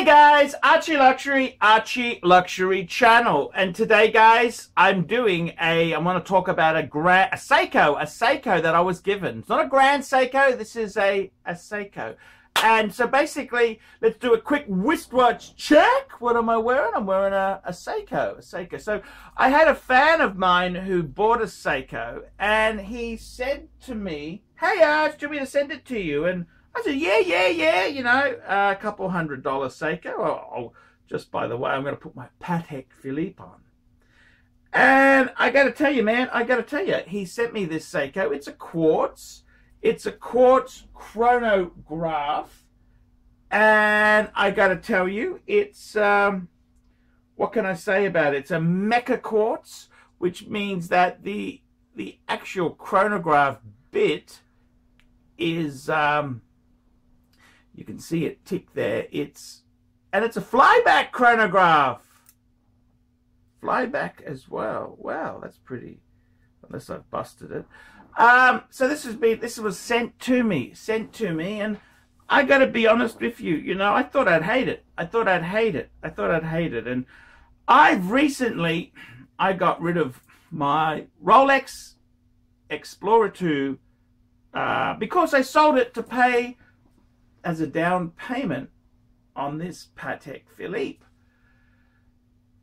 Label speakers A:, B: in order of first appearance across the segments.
A: guys, Archie Luxury channel, and today guys I want to talk about a Seiko that I was given. It's not a Grand Seiko, this is a Seiko. And so basically, let's do a quick wristwatch check. What am I wearing? I'm wearing a Seiko. So I had a fan of mine who bought a Seiko, and he said to me, "Hey, Arch, do you want me to send it to you?" And I said, yeah, you know, a couple $100 Seiko. Oh, just by the way, I'm going to put my Patek Philippe on. And I got to tell you, man, he sent me this Seiko. It's a quartz chronograph. And I got to tell you, it's, what can I say about it? It's a mecha quartz, which means that the actual chronograph bit is, you can see it tick there. It's a flyback chronograph. Flyback as well. Wow, that's pretty. Unless I've busted it. So this was sent to me, and I got to be honest with you. You know, I thought I'd hate it. And I got rid of my Rolex Explorer 2 because I sold it to pay as a down payment on this Patek Philippe.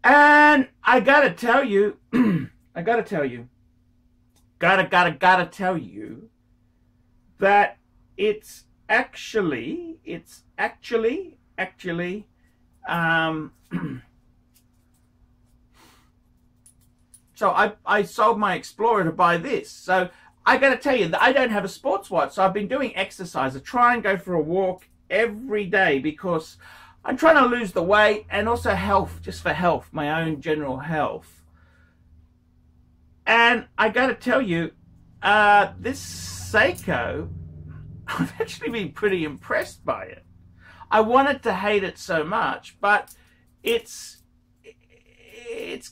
A: And I gotta tell you, gotta tell you that it's actually, so I sold my Explorer to buy this. So I got to tell you that I don't have a sports watch, so I've been doing exercise. I try and go for a walk every day because I'm trying to lose the weight and also health, just for health, my own general health. And I got to tell you, this Seiko, I've actually been pretty impressed by it. I wanted to hate it so much, but it's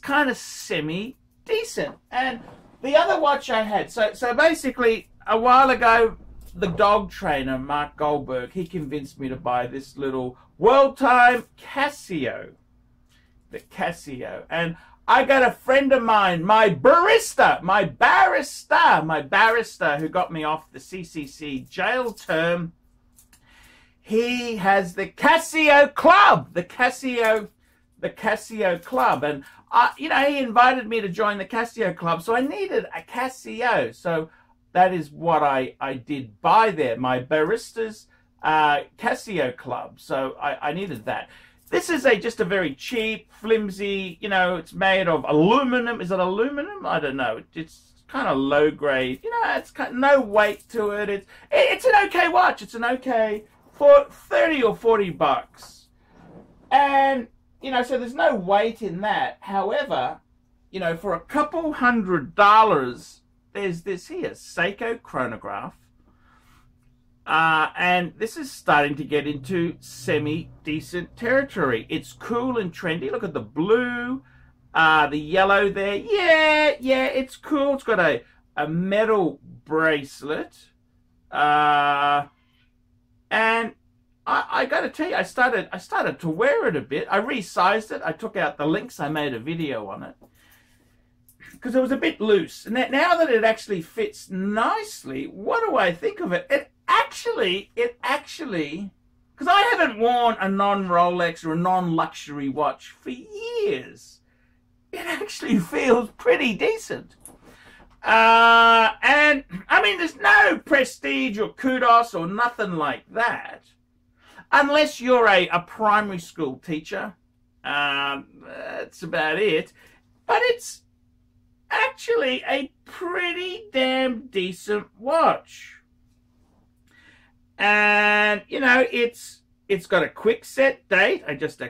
A: kind of semi-decent. And the other watch I had, so basically, a while ago, the dog trainer, Mark Goldberg, he convinced me to buy this little World Time Casio. The Casio. And I got a friend of mine, my barrister, who got me off the CCC jail term. He has the Casio Club, the Casio Club. And you know, he invited me to join the Casio Club, so I needed a Casio. So that is what I did buy there, my barista's Casio Club. So I needed that. This is just a very cheap, flimsy, you know, it's made of aluminum. Is it aluminum? I don't know. It's kind of low grade. You know, it's kind of no weight to it. It's an okay watch. It's an okay for 30 or 40 bucks. And you know, so there's no weight in that. However, you know, for a couple $100, there's this here, Seiko chronograph. And this is starting to get into semi-decent territory. It's cool and trendy. Look at the blue, the yellow there. Yeah, it's cool. It's got a metal bracelet. And I got to tell you, I started to wear it a bit. I resized it. I took out the links. I made a video on it because it was a bit loose. And now that it actually fits nicely, what do I think of it? It actually, because I haven't worn a non-Rolex or a non-luxury watch for years, it actually feels pretty decent. And I mean, there's no prestige or kudos or nothing like that. Unless you're a primary school teacher, that's about it. But it's actually a pretty damn decent watch. And, you know, it's got a quick set date. I just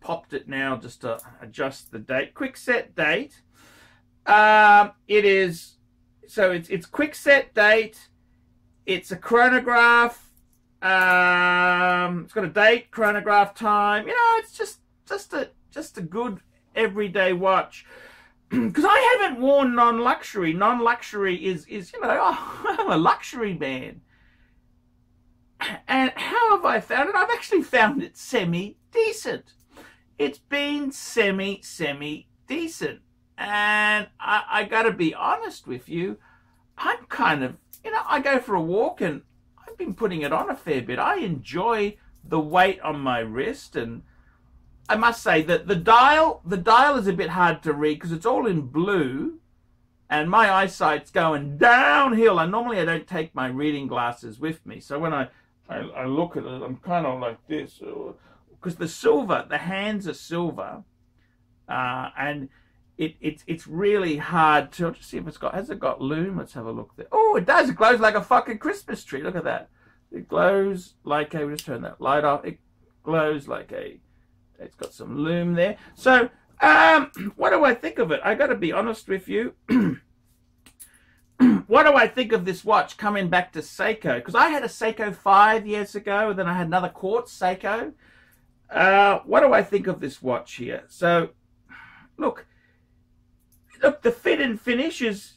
A: popped it now just to adjust the date. Quick set date. It's quick set date. It's a chronograph. It's got a date, chronograph, time. You know, it's just a good everyday watch. Because I haven't worn non-luxury. Non-luxury is you know, oh, I'm a luxury man. And how have I found it? I've actually found it semi-decent. It's been semi-decent. And I got to be honest with you, I'm kind of, I go for a walk and I've been putting it on a fair bit. I enjoy the weight on my wrist, and I must say that the dial is a bit hard to read because it's all in blue and my eyesight's going downhill. And normally I don't take my reading glasses with me. So when I look at it, I'm kind of like this because the hands are silver, and it's really hard to see if has it got lume? Let's have a look there. Oh, it does. It glows like a fucking Christmas tree. Look at that. It glows like we'll just turn that light off. It glows like it's got some lume there. So, what do I think of it? I got to be honest with you. What do I think of this watch coming back to Seiko? Because I had a Seiko 5 years ago, and then I had another quartz Seiko. What do I think of this watch here? So, look, the fit and finish is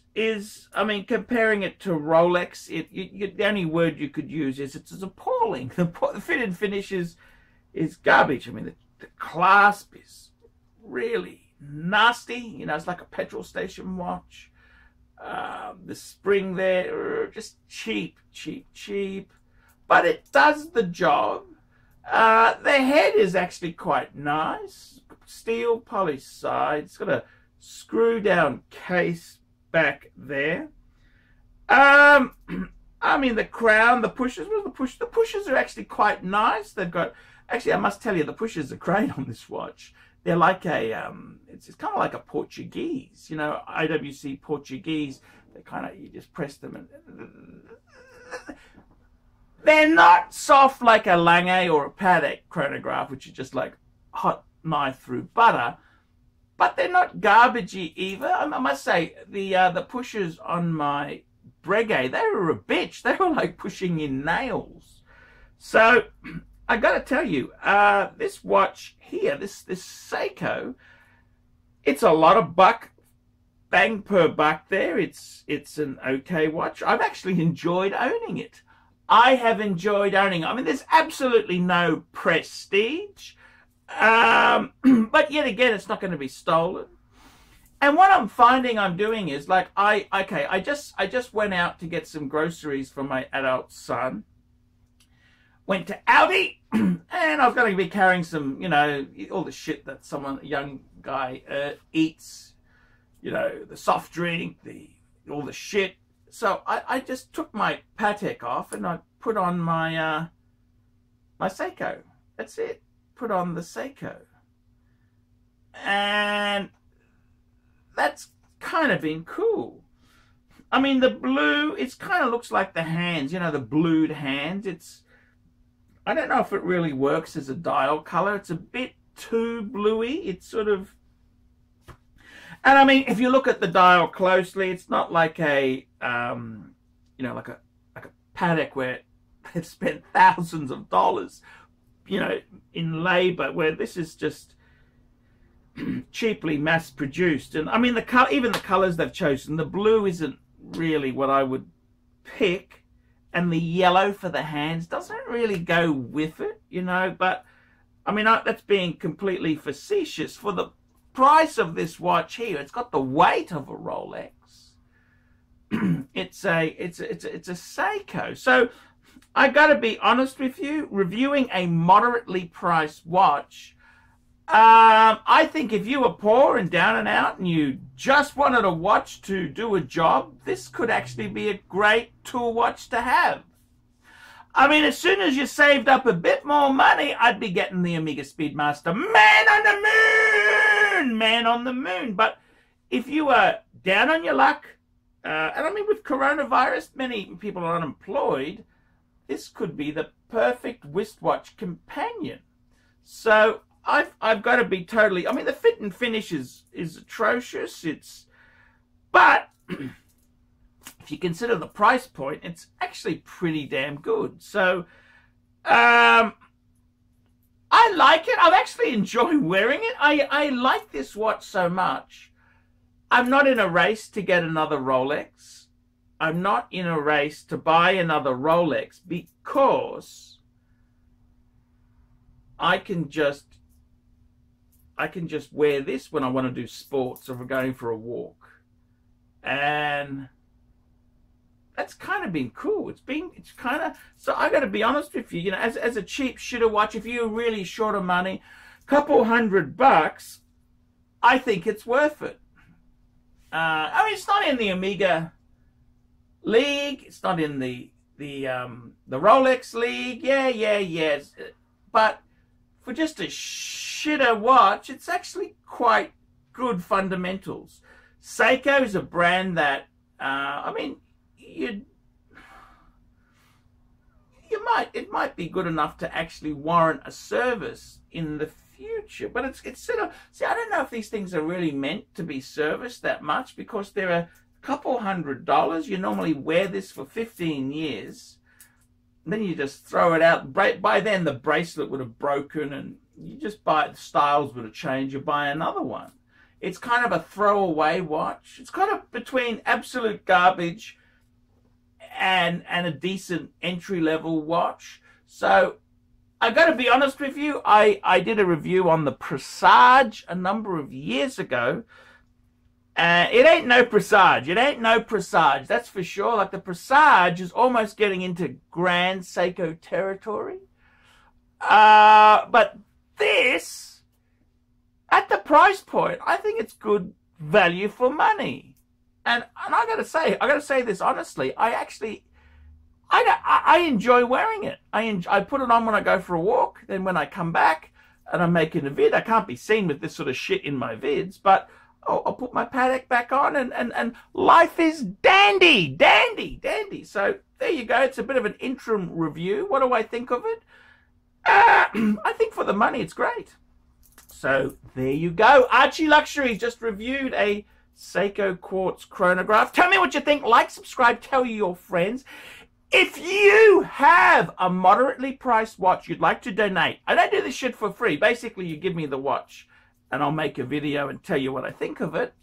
A: I mean, comparing it to Rolex, the only word you could use is it's appalling. The fit and finish is garbage. I mean, the clasp is really nasty. It's like a petrol station watch. The spring there, just cheap. But it does the job. The head is actually quite nice. Steel polished sides. It's got a screw down case back there. I mean, the crown, the pushers, the pushers are actually quite nice. They've got, actually, I must tell you, the pushers are great on this watch. They're like it's kind of like a Portuguese, IWC Portuguese. They kind of, you just press them and they're not soft like a Lange or a Patek chronograph, which is just like hot knife through butter. But they're not garbagey either. I must say, the pushers on my Breguet, they were a bitch. They were like pushing in nails. So I got to tell you, this watch here, this Seiko, it's a lot of bang per buck there. It's an okay watch. I've actually enjoyed owning it. I have enjoyed owning it. I mean, there's absolutely no prestige. But yet again, it's not going to be stolen. And what I'm finding I'm doing is like, I just went out to get some groceries for my adult son. Went to Aldi, and I was going to be carrying some, all the shit that a young guy eats, the soft drink, all the shit. So I just took my Patek off and I put on my my Seiko. That's it. Put on the Seiko, and that's kind of been cool. I mean, the blue, it kind of looks like the hands, the blued hands. I don't know if it really works as a dial color. It's a bit too bluey. It's sort of, and I mean, if you look at the dial closely, it's not like like a Patek where they've spent thousands of dollars in labor, where this is just cheaply mass produced. And I mean, even the colors they've chosen, the blue isn't really what I would pick, and the yellow for the hands doesn't really go with it, but I mean, that's being completely facetious. For the price of this watch here, it's got the weight of a Rolex. It's a Seiko. So I got to be honest with you, reviewing a moderately priced watch, I think if you were poor and down and out and you just wanted a watch to do a job, this could actually be a great tool watch to have. I mean, as soon as you saved up a bit more money, I'd be getting the Omega Speedmaster. Man on the moon! Man on the moon. But if you are down on your luck, and I mean, with coronavirus, many people are unemployed, this could be the perfect wristwatch companion. So I've got to be totally, I mean, the fit and finish is atrocious. But if you consider the price point, it's actually pretty damn good. So I like it. I've actually enjoyed wearing it. I like this watch so much. I'm not in a race to get another Rolex. I'm not in a race to buy another Rolex because I can just wear this when I want to do sports or if we're going for a walk. And that's kind of been cool. It's kind of, so I got to be honest with you, as a cheap shitter watch, if you're really short of money, couple $100, I think it's worth it. I mean, it's not in the Omega League. It's not in the Rolex League. Yeah. But for just a shitter watch, it's actually quite good fundamentals. Seiko is a brand that, I mean, it might be good enough to actually warrant a service in the future, but it's sort of, see, I don't know if these things are really meant to be serviced that much because they're a couple $100. You normally wear this for 15 years, and then you just throw it out. By then the bracelet would have broken, and you just buy it, the styles would have changed, you buy another one. It's kind of a throwaway watch. It's kind of between absolute garbage and a decent entry-level watch. So I got to be honest with you, I did a review on the Presage a number of years ago. It ain't no Presage. It ain't no Presage, that's for sure. Like, the Presage is almost getting into Grand Seiko territory. But this, at the price point, I think it's good value for money. And I gotta say this honestly, I enjoy wearing it. I put it on when I go for a walk. Then when I come back and I'm making a vid, I can't be seen with this sort of shit in my vids, but I'll put my Patek back on and life is dandy. So there you go. It's a bit of an interim review. What do I think of it? I think for the money, it's great. So there you go. Archie Luxury just reviewed a Seiko Quartz chronograph. Tell me what you think. Like, subscribe, tell your friends. If you have a moderately priced watch you'd like to donate, I don't do this shit for free. Basically, you give me the watch and I'll make a video and tell you what I think of it.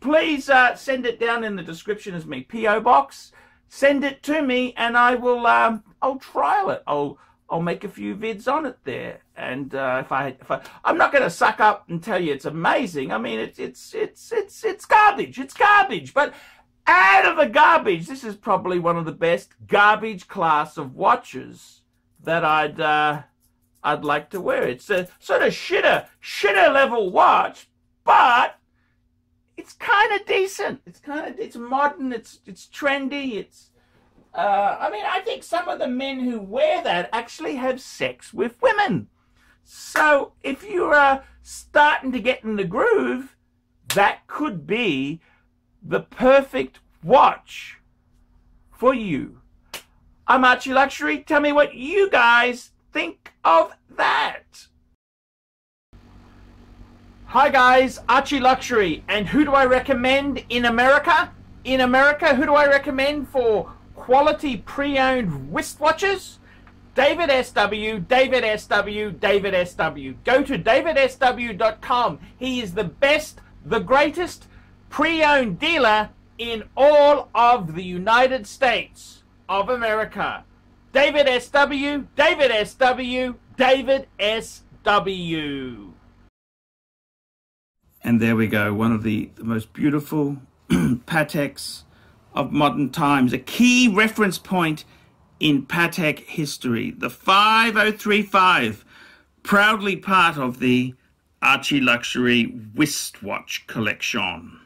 A: Please send it down in the description as me P.O. Box. Send it to me and I will, I'll trial it. I'll make a few vids on it there. And I'm not going to suck up and tell you it's amazing. I mean, it's garbage. It's garbage. But out of the garbage, this is probably one of the best garbage class of watches that I'd like to wear. It's a sort of shitter level watch, but it's kind of decent. It's modern. It's trendy. I mean, I think some of the men who wear that actually have sex with women. So if you're starting to get in the groove, that could be the perfect watch for you. I'm Archie Luxury. Tell me what you guys think of that. Hi guys, Archie Luxury. And who do I recommend in America? In America, who do I recommend for quality pre-owned wristwatches? David SW, David SW, David SW. Go to davidsw.com. He is the best, the greatest pre-owned dealer in all of the United States of America. David SW, David SW, David SW. And there we go, one of the most beautiful Pateks of modern times, a key reference point in Patek history. The 5035, proudly part of the Archie Luxury wristwatch collection.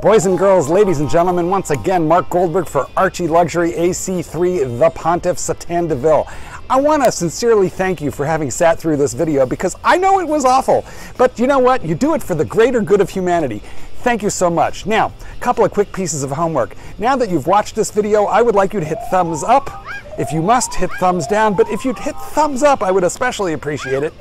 B: Boys and girls, ladies and gentlemen, once again, Mark Goldberg for Archie Luxury AC3 The Pontiff Satan DeVille. I want to sincerely thank you for having sat through this video because I know it was awful, but you know what? You do it for the greater good of humanity. Thank you so much. Now, a couple of quick pieces of homework. Now that you've watched this video, I would like you to hit thumbs up. If you must, hit thumbs down, but if you'd hit thumbs up, I would especially appreciate it.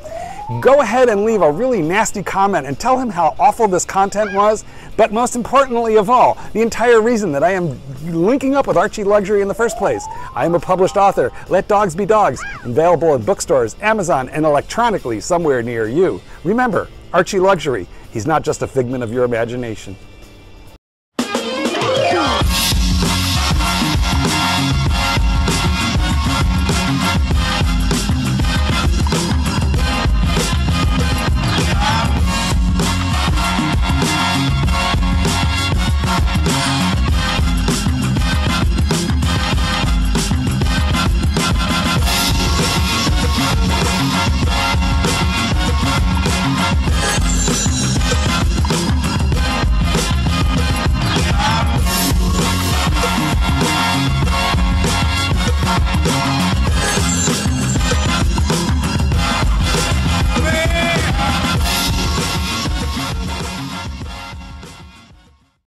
B: Go ahead and leave a really nasty comment and tell him how awful this content was, but most importantly of all, the entire reason that I am linking up with Archie Luxury in the first place. I am a published author, Let Dogs Be Dogs, available in bookstores, Amazon, and electronically somewhere near you. Remember, Archie Luxury, he's not just a figment of your imagination.